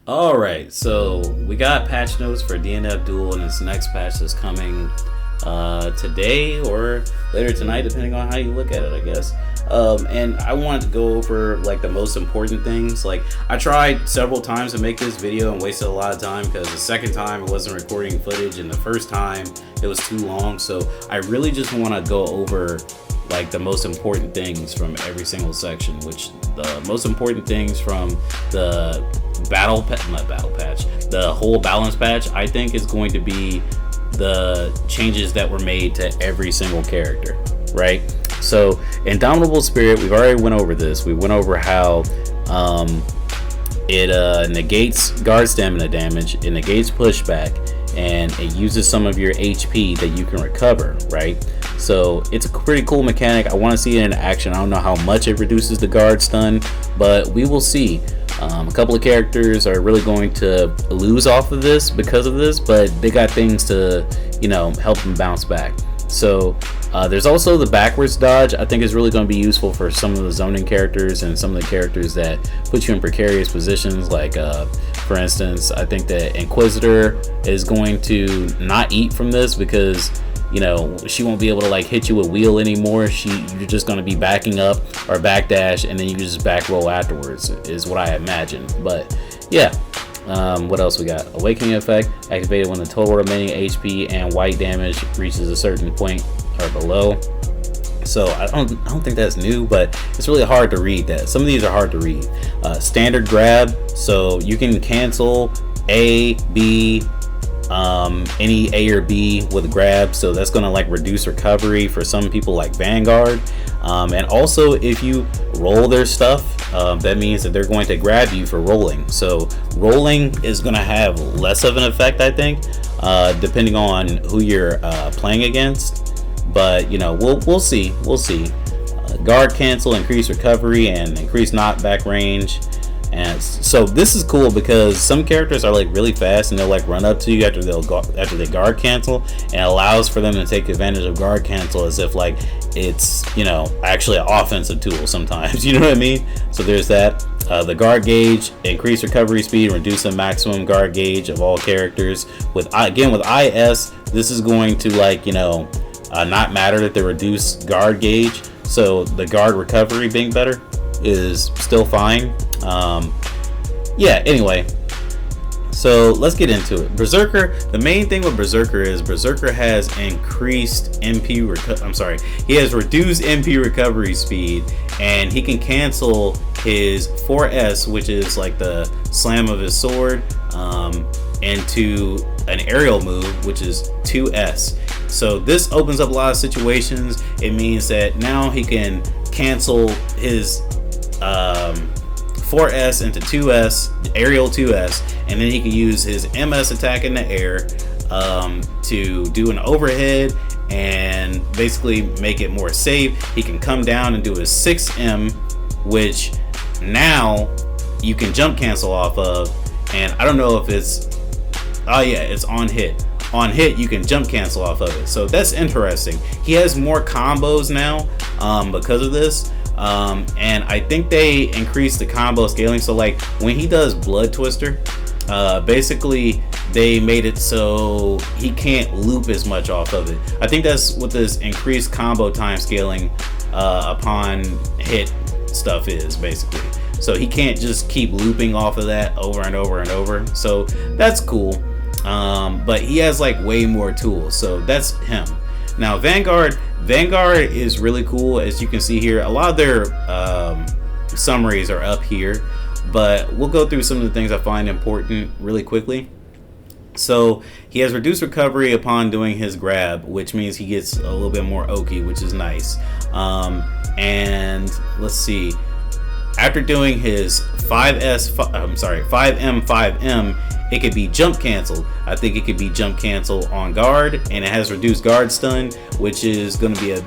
Alright, so we got patch notes for DNF Duel and this next patch that's coming today or later tonight, depending on how you look at it, I guess. And I wanted to go over like the most important things. Like, I tried several times to make this video and wasted a lot of time because the second time it wasn't recording footage and the first time it was too long. So I really just want to go over like the most important things from every single section, which the most important things from the the whole balance patch, I think is going to be the changes that were made to every single character, right? So Indomitable Spirit, we've already went over this. We went over how it negates guard stamina damage, it negates pushback, and it uses some of your HP that you can recover, right? So it's a pretty cool mechanic. I want to see it in action. I don't know how much it reduces the guard stun, but we will see. A couple of characters are really going to lose off of this because of this, but they got things to, help them bounce back. So there's also the backwards dodge. I think is really going to be useful for some of the zoning characters and some of the characters that put you in precarious positions. Like, for instance, I think that Inquisitor is going to not eat from this because she won't be able to like hit you with wheel anymore. You're just going to be backing up or backdash, and then you just back roll afterwards is what I imagine. But yeah, what else we got? Awakening effect activated when the total remaining HP and white damage reaches a certain point or below. So I don't think that's new, but it's really hard to read that. Some of these are hard to read. Standard grab, so you can cancel A, B, any A or B with grab, so that's going to like reduce recovery for some people like Vanguard. And also if you roll their stuff, that means that they're going to grab you for rolling. So rolling is going to have less of an effect, I think, depending on who you're playing against. But we'll see. Guard cancel, increase recovery, and increase knockback range. And so this is cool because some characters are like really fast and they'll like run up to you after they guard cancel, and it allows for them to take advantage of guard cancel as if like it's actually an offensive tool sometimes. You know what I mean? So there's that. The guard gauge, increase recovery speed, reduce the maximum guard gauge of all characters. With IS, this is going to like not matter that they reduce guard gauge. So the guard recovery being better is still fine. Anyway, so let's get into it. Berserker, the main thing with Berserker is Berserker has increased he has reduced MP recovery speed, and he can cancel his 4S, which is like the slam of his sword, into an aerial move, which is 2S. So this opens up a lot of situations. It means that now he can cancel his 4S into 2S, aerial 2S, and then he can use his MS attack in the air to do an overhead and basically make it more safe. He can come down and do his 6M, which now you can jump cancel off of, and I don't know if it's on hit. On hit, you can jump cancel off of it, so that's interesting. He has more combos now because of this. And I think they increased the combo scaling. So like when he does Blood Twister, basically they made it so he can't loop as much off of it. I think that's what this increased combo time scaling upon hit stuff is basically. So he can't just keep looping off of that over and over and over. So that's cool. But he has like way more tools. So that's him. Now Vanguard is really cool. As you can see here, a lot of their summaries are up here, but we'll go through some of the things I find important really quickly. So he has reduced recovery upon doing his grab, which means he gets a little bit more oaky, which is nice. And let's see, after doing his 5M, 5M, it could be jump cancel. I think it could be jump cancel on guard, and it has reduced guard stun, which is going to be a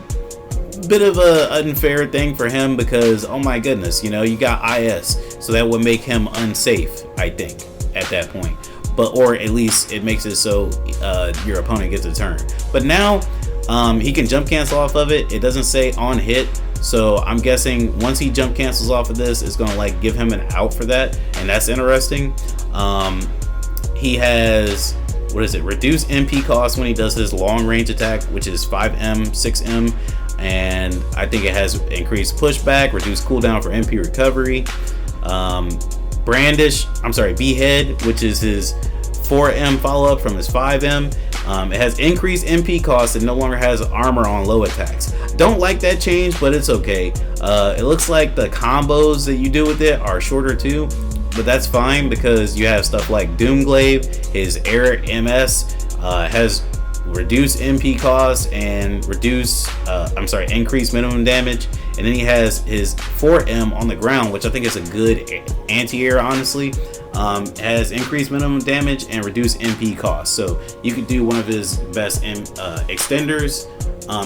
bit of a unfair thing for him because, oh my goodness, you got IS, so that would make him unsafe, I think, at that point. Or at least it makes it so your opponent gets a turn. But now he can jump cancel off of it. It doesn't say on hit, So I'm guessing once he jump cancels off of this, it's gonna like give him an out for that, and that's interesting. He has, what is it, reduced MP cost when he does his long range attack, which is 5M, 6M, and I think it has increased pushback, reduced cooldown for MP recovery. Behead, which is his 4M follow-up from his 5M. It has increased MP cost and no longer has armor on low attacks. Don't like that change, but it's okay. It looks like the combos that you do with it are shorter too, but that's fine because you have stuff like Doomglaive. His Air MS has reduced MP cost and increased minimum damage. And then he has his 4M on the ground, which I think is a good anti-air, honestly. Has increased minimum damage and reduced MP cost. So you could do one of his best extenders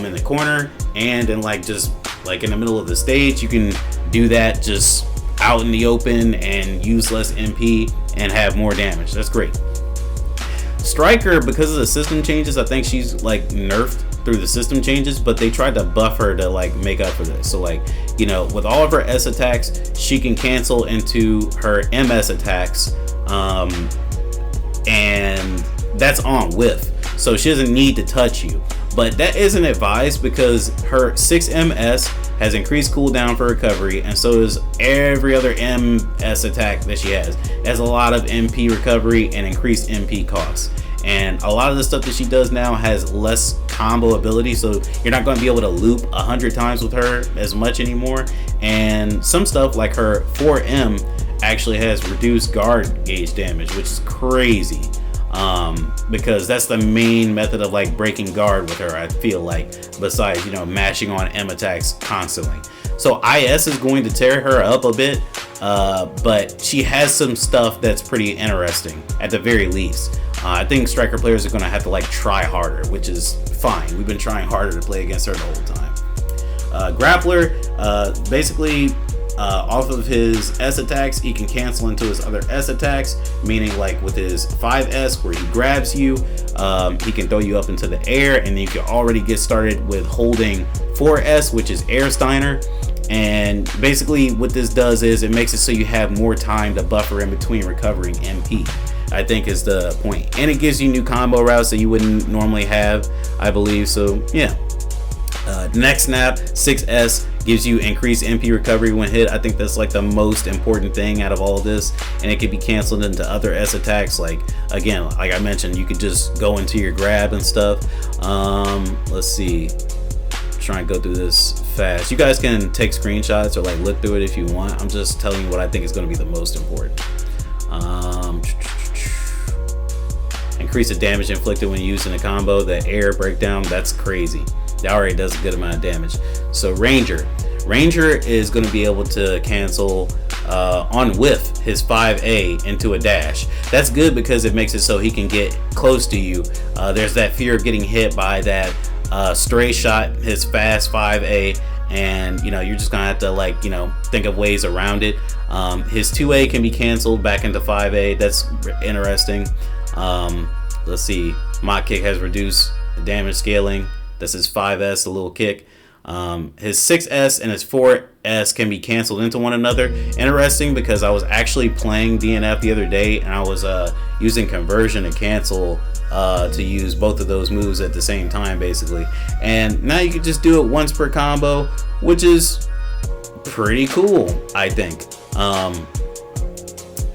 in the corner, and then just in the middle of the stage, you can do that just out in the open and use less MP and have more damage. That's great. Striker, because of the system changes, I think she's nerfed through the system changes, but they tried to buff her to make up for this. So with all of her S attacks, she can cancel into her MS attacks, and that's on whiff, so she doesn't need to touch you. But that isn't advised because her 6MS has increased cooldown for recovery, and so does every other MS attack that she has. It has a lot of MP recovery and increased MP costs. And a lot of the stuff that she does now has less combo ability, so you're not going to be able to loop 100 times with her as much anymore. And some stuff like her 4M actually has reduced guard gauge damage, which is crazy, because that's the main method of breaking guard with her, I feel besides mashing on M attacks constantly. So IS is going to tear her up a bit, but she has some stuff that's pretty interesting at the very least. I think striker players are going to have to try harder, which is fine. We've been trying harder to play against her the whole time. Grappler, basically off of his S attacks, he can cancel into his other S attacks, meaning with his 5S where he grabs you, he can throw you up into the air, and you can already get started with holding 4S, which is Air Steiner. And basically what this does is it makes it so you have more time to buffer in between recovering MP, I think is the point. And it gives you new combo routes that you wouldn't normally have, I believe. So yeah. Next snap, 6S, gives you increased MP recovery when hit. I think that's the most important thing out of all of this, and it can be canceled into other S attacks. Again, like I mentioned, you could just go into your grab and stuff. Let's see, try and go through this fast. You guys can take screenshots or look through it if you want. I'm just telling you what I think is going to be the most important. Increase the damage inflicted when using a combo. The air breakdown, that's crazy. That already does a good amount of damage. So Ranger is going to be able to cancel on whiff his 5A into a dash. That's good because it makes it so he can get close to you. There's that fear of getting hit by that stray shot, his fast 5A, and you're just gonna have to think of ways around it. His 2A can be canceled back into 5A. That's interesting. Let's see, Mach Kick has reduced damage scaling. That's his 5S, a little kick. His 6S and his 4S can be canceled into one another. Interesting, because I was actually playing DNF the other day, and I was using conversion to cancel to use both of those moves at the same time, basically. And now you can just do it once per combo, which is pretty cool, I think.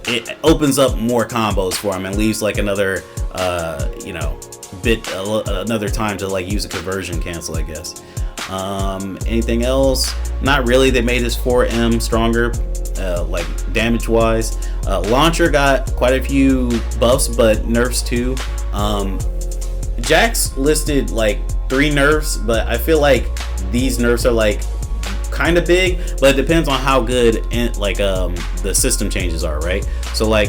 It opens up more combos for him and leaves another another time to use a conversion cancel, I guess. Anything else? Not really. They made his 4M stronger, damage wise. Launcher got quite a few buffs, but nerfs too. Jax listed 3 nerfs, but I feel these nerfs are kind of big, but it depends on how good the system changes are, right? So her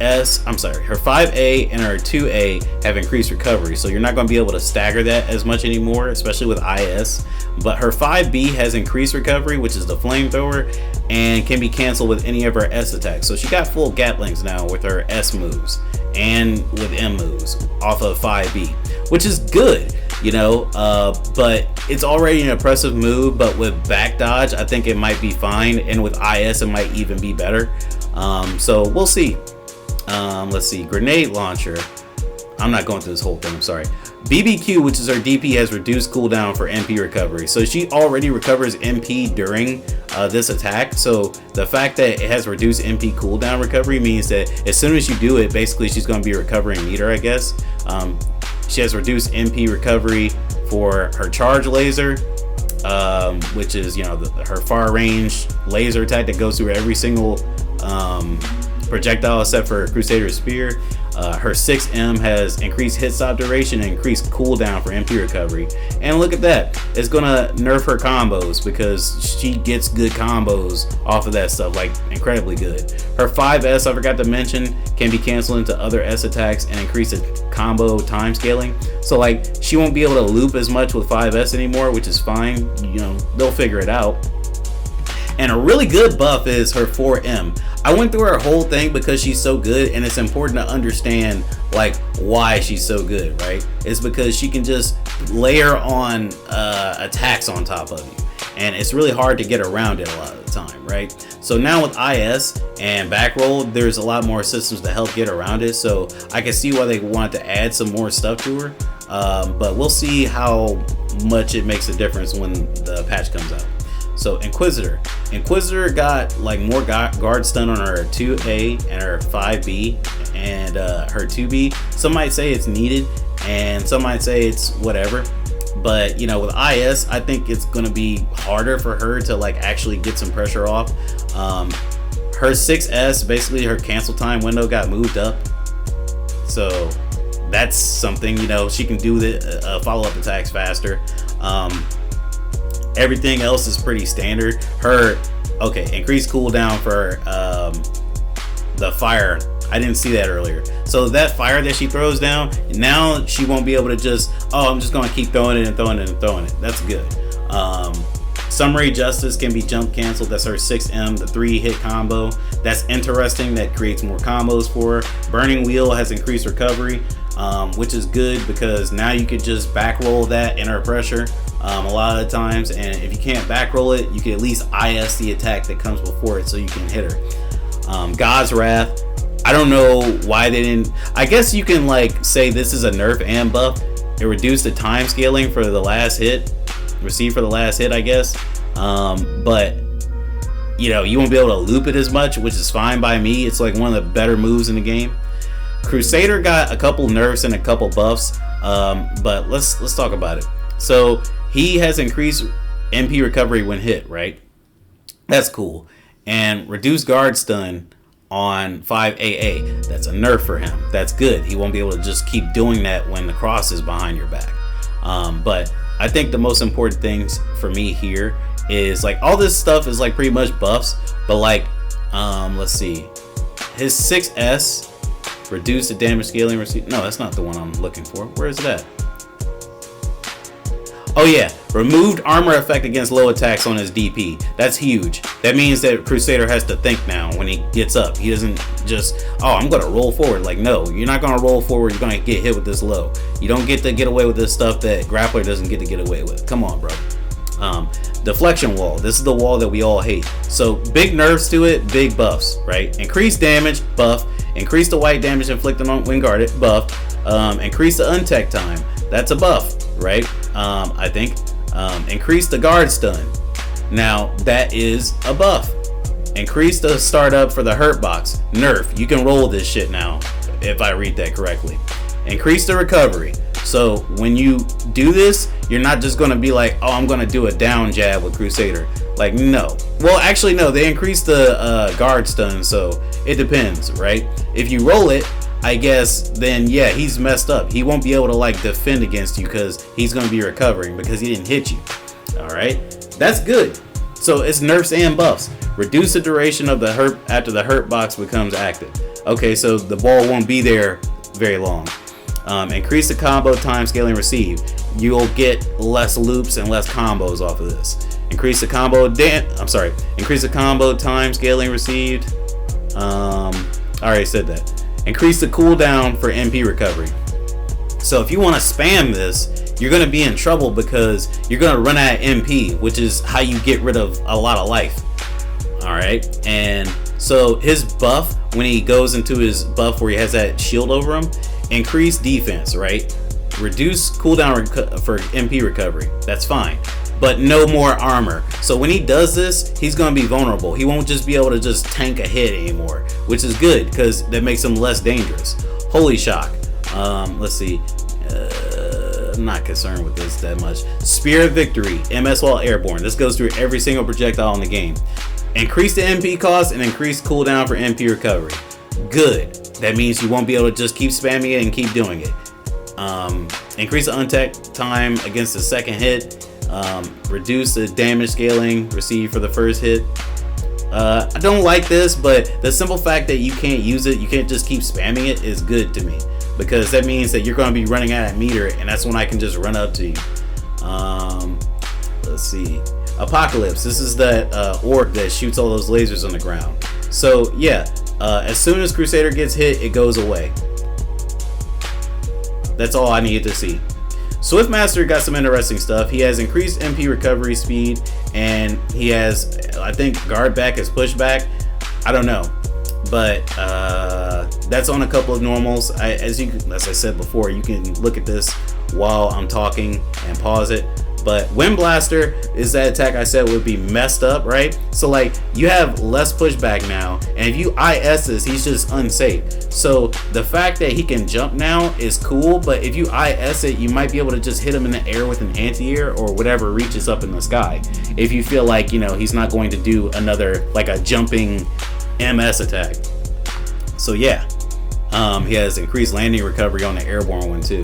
5A and her 2A have increased recovery, so you're not going to be able to stagger that as much anymore, especially with IS. But her 5B has increased recovery, which is the flamethrower, and can be canceled with any of her S attacks. So she got full gatlings now with her S moves and with M moves off of 5B, which is good. you know, but it's already an impressive move. But with back dodge, I think it might be fine, and with IS, it might even be better. So we'll see. Let's see, grenade launcher. I'm not going through this whole thing, I'm sorry. BBQ, which is her DP, has reduced cooldown for MP recovery. So she already recovers MP during this attack. So the fact that it has reduced MP cooldown recovery means that as soon as you do it, basically she's going to be a recovering meter, I guess. She has reduced MP recovery for her charge laser, which is, you know, her far range laser attack that goes through every single projectile except for Crusader Spear. Her 6M has increased hit stop duration and increased cooldown for MP recovery. And look at that, it's gonna nerf her combos because she gets good combos off of that stuff, like incredibly good. Her 5S, I forgot to mention, can be canceled into other S attacks and increase the combo time scaling. So like she won't be able to loop as much with 5S anymore, which is fine. You know, they'll figure it out. And a really good buff is her 4M. I went through her whole thing because she's so good, and it's important to understand like why she's so good, right? It's because she can just layer on attacks on top of you, and it's really hard to get around it a lot of the time, right? So now with IS and back roll, there's a lot more systems to help get around it. So I can see why they wanted to add some more stuff to her, but we'll see how much it makes a difference when the patch comes out. So Inquisitor got like more guard stun on her 2A and her 5B and her 2B. Some might say it's needed and some might say it's whatever. But you know, with IS, I think it's gonna be harder for her to like actually get some pressure off. Her 6S, basically her cancel time window got moved up. So that's something, you know, she can do the follow-up attacks faster. Everything else is pretty standard. Increased cooldown for the fire. I didn't see that earlier. So that fire that she throws down, now she won't be able to just, I'm just gonna keep throwing it and throwing it and throwing it. That's good. Summary Justice can be jump canceled. That's her 6M, the 3-hit combo. That's interesting. That creates more combos for her. Burning Wheel has increased recovery, which is good because now you could just back roll that in her pressure a lot of the times. And if you can't back roll it, you can at least IS the attack that comes before it so you can hit her. God's Wrath. I don't know why they didn't. I guess you can like say this is a nerf and buff. It reduced the time scaling for the last hit. Receive for the last hit, I guess, but you know, you won't be able to loop it as much, which is fine by me. It's like one of the better moves in the game. Crusader got a couple nerfs and a couple buffs, but let's talk about it. So he has increased MP recovery when hit, right? That's cool. And reduced guard stun on 5AA. That's a nerf for him. That's good. He won't be able to just keep doing that when the cross is behind your back. But I think the most important things for me here is like all this stuff is like pretty much buffs, but like let's see, his 6S reduced the damage scaling receipt. No, that's not the one I'm looking for. Where is it at? Oh yeah, removed armor effect against low attacks on his DP. That's huge. That means that Crusader has to think now when he gets up. He doesn't just, I'm gonna roll forward. Like, no, you're not gonna roll forward. You're gonna get hit with this low. You don't get to get away with this stuff that Grappler doesn't get to get away with. Come on, bro. Deflection wall. This is the wall that we all hate. So big nerfs to it, big buffs, right? Increased damage, buff. Increase the white damage inflicted on when guarded, buff. Increase the untech time. That's a buff, right? I think. Increase the guard stun. Now that is a buff. Increase the startup for the hurt box. Nerf. You can roll this shit now, if I read that correctly. Increase the recovery. So when you do this, you're not just gonna be like, I'm gonna do a down jab with Crusader. Like, no. Well, actually, no. They increased the guard stun, so it depends, right? If you roll it, I guess then yeah, he's messed up. He won't be able to like defend against you because he's gonna be recovering because he didn't hit you. All right, that's good. So it's nerfs and buffs. Reduce the duration of the hurt after the hurt box becomes active. Okay, so the ball won't be there very long. Increase the combo time scaling receive. You'll get less loops and less combos off of this. Increase the combo increase the combo time scaling received. I already said that. Increase the cooldown for MP recovery. So if you want to spam this, you're going to be in trouble because you're going to run out of MP, which is how you get rid of a lot of life. Alright, and so his buff, when he goes into his buff where he has that shield over him, increase defense, right? Reduce cooldown for MP recovery. That's fine. But no more armor. So when he does this, he's going to be vulnerable. He won't just be able to just tank a hit anymore, which is good because that makes him less dangerous. Holy shock. Let's see. I'm not concerned with this that much. Spear of Victory, MS while airborne. This goes through every single projectile in the game. Increase the MP cost and increase cooldown for MP recovery. Good. That means you won't be able to just keep spamming it and keep doing it. Increase the untech time against the second hit. Reduce the damage scaling received for the first hit. I don't like this, but the simple fact that you can't use it, you can't just keep spamming it, is good to me, because that means that you're going to be running out of meter, and that's when I can just run up to you. Let's see. Apocalypse. This is that orc that shoots all those lasers on the ground. So yeah, as soon as Crusader gets hit, it goes away. That's all I needed to see. Swiftmaster got some interesting stuff. He has increased MP recovery speed, and he has, I think, guard back as pushback. I don't know, but that's on a couple of normals. As I said before, you can look at this while I'm talking and pause it. But Wind Blaster is that attack I said would be messed up, right? So like, you have less pushback now, and if you IS this, he's just unsafe. So the fact that he can jump now is cool, but if you IS it, you might be able to just hit him in the air with an anti-air or whatever reaches up in the sky. If you feel like, you know, he's not going to do another, like a jumping MS attack. So yeah, he has increased landing recovery on the airborne one too.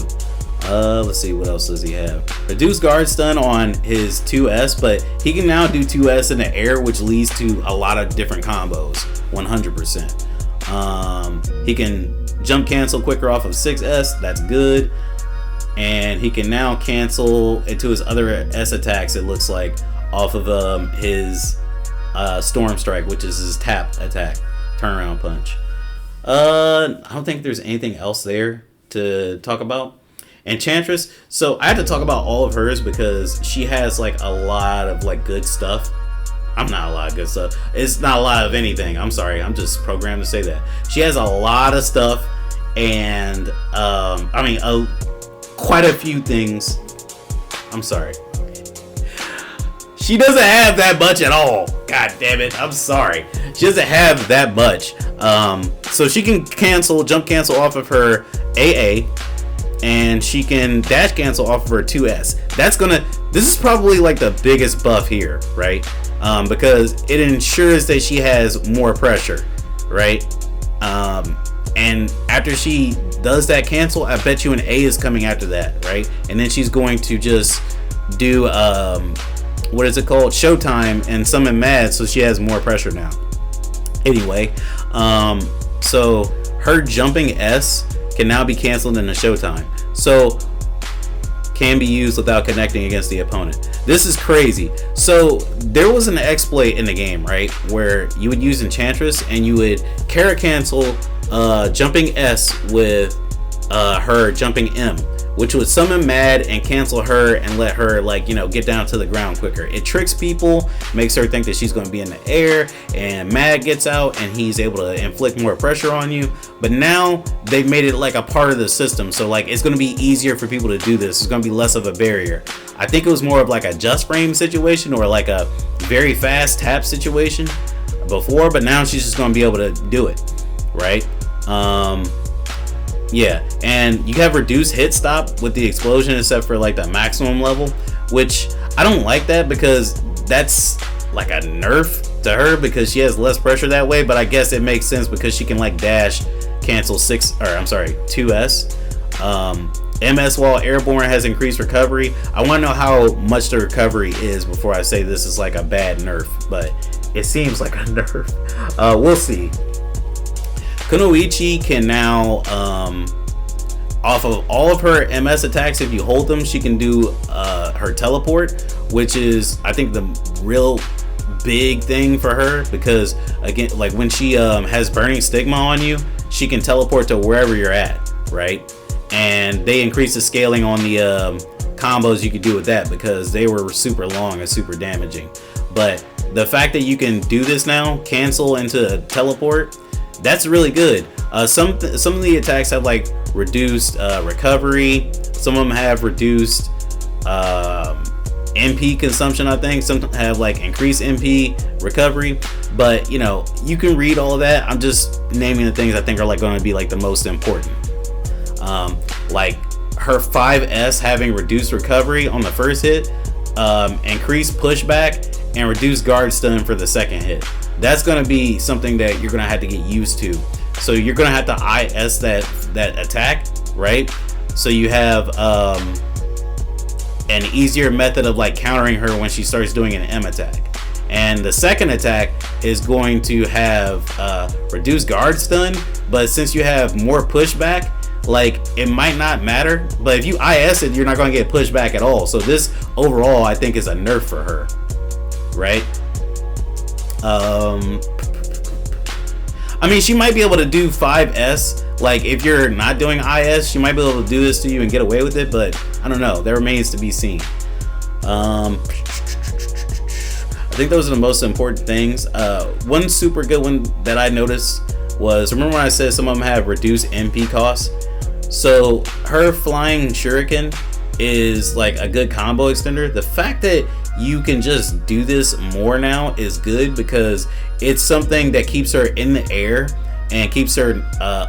Let's see, what else does he have? Reduced guard stun on his 2S, but he can now do 2S in the air, which leads to a lot of different combos, 100%. He can jump cancel quicker off of 6S, that's good. And he can now cancel into his other S attacks, it looks like, off of his Storm Strike, which is his tap attack, turnaround punch. I don't think there's anything else there to talk about. Enchantress, so I had to talk about all of hers because she has like a lot of like good stuff. I'm not a lot of good stuff. It's not a lot of anything. I'm sorry. I'm just programmed to say that. She has a lot of stuff, and quite a few things. I'm sorry. She doesn't have that much at all. God damn it. I'm sorry. She doesn't have that much. So she can jump cancel off of her AA. And she can dash cancel off of her 2S. This is probably like the biggest buff here, right? Because it ensures that she has more pressure, right? And after she does that cancel, I bet you an A is coming after that, right? And then she's going to just do, what is it called? Showtime and summon Mad, so she has more pressure now. Anyway, so her jumping S can now be canceled in a Showtime, so can be used without connecting against the opponent. This is crazy. So there was an exploit in the game, right, where you would use Enchantress and you would carrot cancel jumping S with her jumping M, which would summon Mad and cancel her and let her, like, you know, get down to the ground quicker. It tricks people, makes her think that she's going to be in the air, and Mad gets out and he's able to inflict more pressure on you. But now they've made it like a part of the system, so like it's going to be easier for people to do this. It's going to be less of a barrier. I think it was more of like a just frame situation or like a very fast tap situation before, but now she's just going to be able to do it, right? Yeah, and you have reduced hit stop with the explosion except for like the maximum level, which I don't like that because that's like a nerf to her because she has less pressure that way, but I guess it makes sense because she can like dash cancel 2S. MS while airborne has increased recovery. I want to know how much the recovery is before I say this is like a bad nerf, but it seems like a nerf. We'll see. Kunoichi can now, off of all of her MS attacks, if you hold them, she can do her teleport, which is, I think, the real big thing for her, because again, like when she has burning stigma on you, she can teleport to wherever you're at, right? and they increased the scaling on the combos you could do with that because they were super long and super damaging. But the fact that you can do this now, cancel into teleport, that's really good. Some of the attacks have like reduced recovery. Some of them have reduced MP consumption. I think some have like increased MP recovery. But you know, you can read all of that. I'm just naming the things I think are like going to be like the most important. Like her 5S having reduced recovery on the first hit, increased pushback, and reduced guard stun for the second hit. That's going to be something that you're going to have to get used to. So you're going to have to IS that attack, right? So you have an easier method of like countering her when she starts doing an M attack. And the second attack is going to have reduced guard stun, but since you have more pushback, like it might not matter. But if you IS it, you're not going to get pushback at all. So this overall, I think, is a nerf for her, right? I mean, she might be able to do 5S. Like if you're not doing IS, she might be able to do this to you and get away with it. But I don't know. That remains to be seen. I think those are the most important things. One super good one that I noticed was, remember when I said some of them have reduced MP costs? So her flying shuriken is like a good combo extender. The fact that you can just do this more now is good because it's something that keeps her in the air and keeps her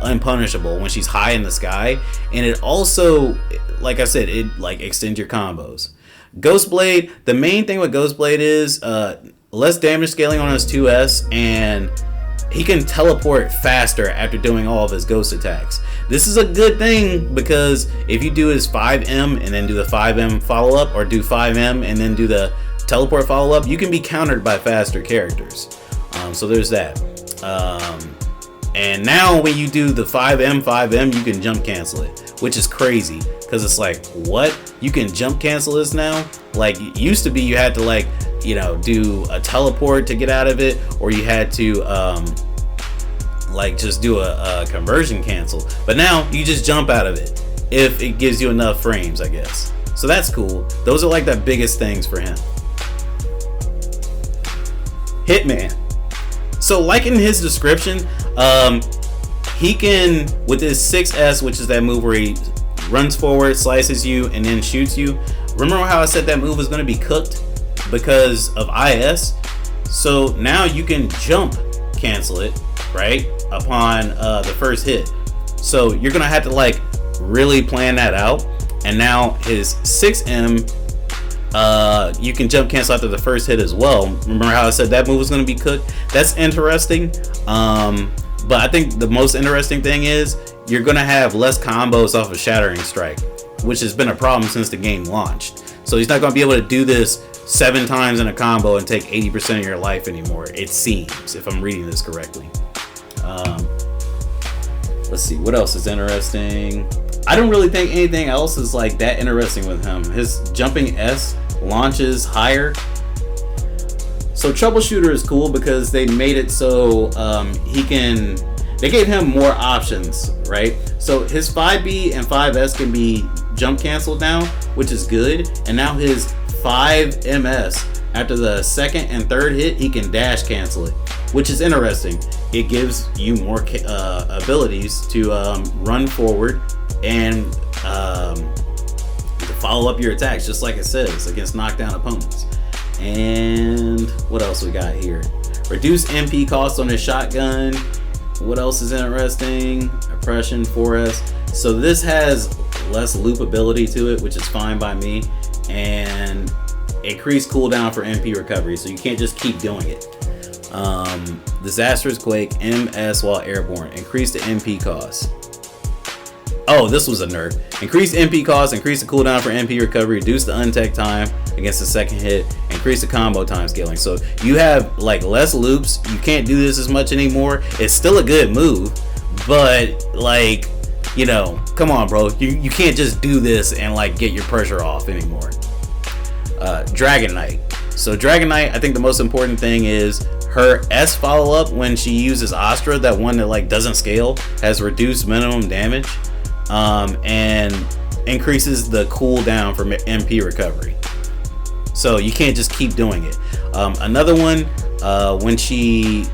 unpunishable when she's high in the sky. And it also, like I said, it like extends your combos. Ghostblade, the main thing with Ghostblade is less damage scaling on his 2S, and he can teleport faster after doing all of his ghost attacks. This is a good thing because if you do his 5M and then do the 5M follow-up, or do 5M and then do the teleport follow-up, you can be countered by faster characters. So there's that. And now when you do the 5M, you can jump cancel it, which is crazy because it's like, what? You can jump cancel this now? Like, it used to be you had to like, you know, do a teleport to get out of it, or you had to like just do a conversion cancel. But now you just jump out of it if it gives you enough frames, I guess. So that's cool. Those are like the biggest things for him. Hitman. So like in his description, he can, with his 6S, which is that move where he runs forward, slices you, and then shoots you. Remember how I said that move was going to be cooked because of IS? So now you can jump cancel it, right, upon the first hit. So you're going to have to like really plan that out. And now his 6M, you can jump cancel after the first hit as well. Remember how I said that move was going to be cooked? That's interesting. But I think the most interesting thing is you're going to have less combos off of Shattering Strike, which has been a problem since the game launched. So he's not going to be able to do this 7 times in a combo and take 80% of your life anymore, it seems, if I'm reading this correctly. Let's see, what else is interesting? I don't really think anything else is like that interesting with him. His jumping S launches higher. So Troubleshooter is cool because they made it so they gave him more options, right? So his 5B and 5S can be jump canceled now, which is good. And now his 5MS, after the second and third hit, he can dash cancel it, which is interesting. It gives you more abilities to run forward and to follow up your attacks, just like it says, against knockdown opponents. And what else we got here? Reduce MP cost on his shotgun. What else is interesting? Oppression 4S. So this has less loopability to it, which is fine by me, and increased cooldown for MP recovery, so you can't just keep doing it. Disastrous Quake, MS while airborne. Increase the MP cost. Oh, this was a nerf. Increase MP cost, increase the cooldown for MP recovery, reduce the untech time against the second hit, increase the combo time scaling. So you have like less loops. You can't do this as much anymore. It's still a good move, but like, you know, come on, bro. You can't just do this and like get your pressure off anymore. Dragon Knight. So Dragon Knight, I think the most important thing is her S follow-up when she uses Astra, that one that like doesn't scale, has reduced minimum damage. and increases the cooldown for MP recovery. So you can't just keep doing it. Another one, when she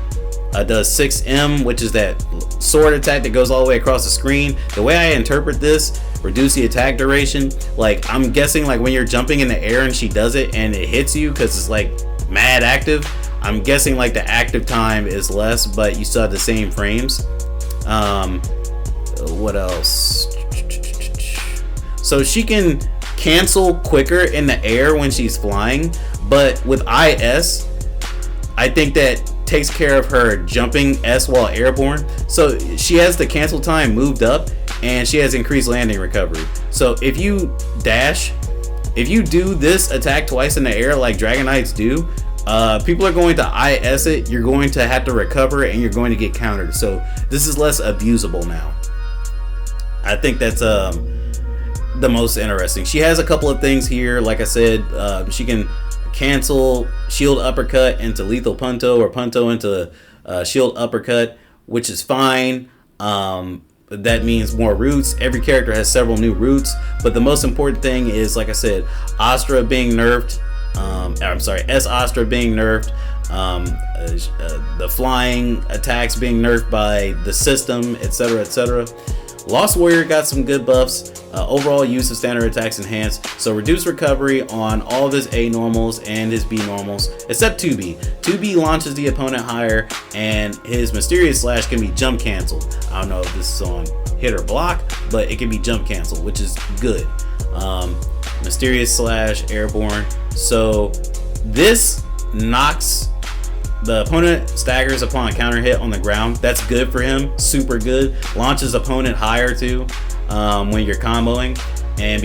does 6M, which is that sword attack that goes all the way across the screen. The way I interpret this, reduce the attack duration, like I'm guessing like when you're jumping in the air and she does it and it hits you because it's like mad active, I'm guessing like the active time is less, but you still have the same frames. What else? So she can cancel quicker in the air when she's flying, but with IS, I think that takes care of her jumping S while airborne. So she has the cancel time moved up, and she has increased landing recovery. So if you dash, if you do this attack twice in the air like Dragon Knights do, people are going to IS it, you're going to have to recover it, and you're going to get countered. So this is less abusable now. I think that's the most interesting. She has a couple of things here. Like I said, she can cancel shield uppercut into lethal punto, or punto into shield uppercut, which is fine. That means more roots. Every character has several new roots, but the most important thing is, like I said, Astra being nerfed. S Astra being nerfed. The flying attacks being nerfed by the system, etc., etc. Lost Warrior got some good buffs. Overall use of standard attacks enhanced. So reduced recovery on all of his A normals and his B normals, except 2B. 2B launches the opponent higher, and his Mysterious Slash can be jump canceled. I don't know if this is on hit or block, but it can be jump canceled, which is good. Mysterious Slash, airborne. So this knocks the opponent, staggers upon a counter hit on the ground. That's good for him, super good. Launches opponent higher too when you're comboing, and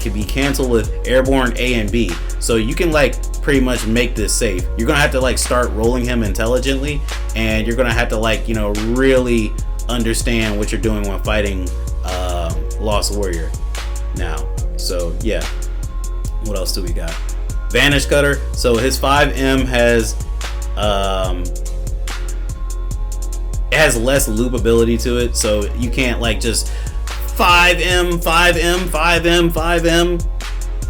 can be canceled with airborne A and B. So you can like pretty much make this safe. You're gonna have to like start rolling him intelligently, and you're gonna have to like, you know, really understand what you're doing when fighting Lost Warrior now. So yeah, what else do we got? Vanish Cutter. So his 5M has it has less loopability to it, so you can't like just 5M.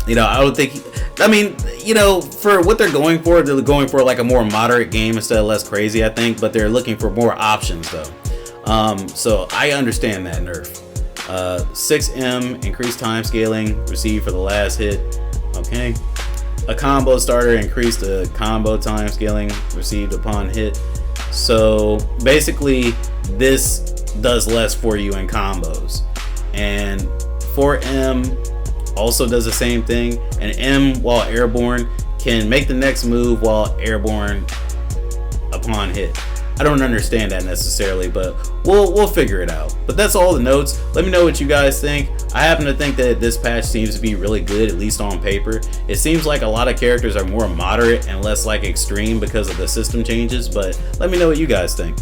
You know, I would think, I mean, you know, for what they're going for like a more moderate game instead of less crazy, I think, but they're looking for more options though. So I understand that nerf. 6M, increased time scaling received for the last hit. Okay. A combo starter, increased the combo time scaling received upon hit. So basically this does less for you in combos. And 4M also does the same thing. And M, while airborne, can make the next move while airborne upon hit. I don't understand that necessarily, but we'll figure it out. But that's all the notes. Let me know what you guys think. I happen to think that this patch seems to be really good, at least on paper. It seems like a lot of characters are more moderate and less like extreme because of the system changes, but let me know what you guys think.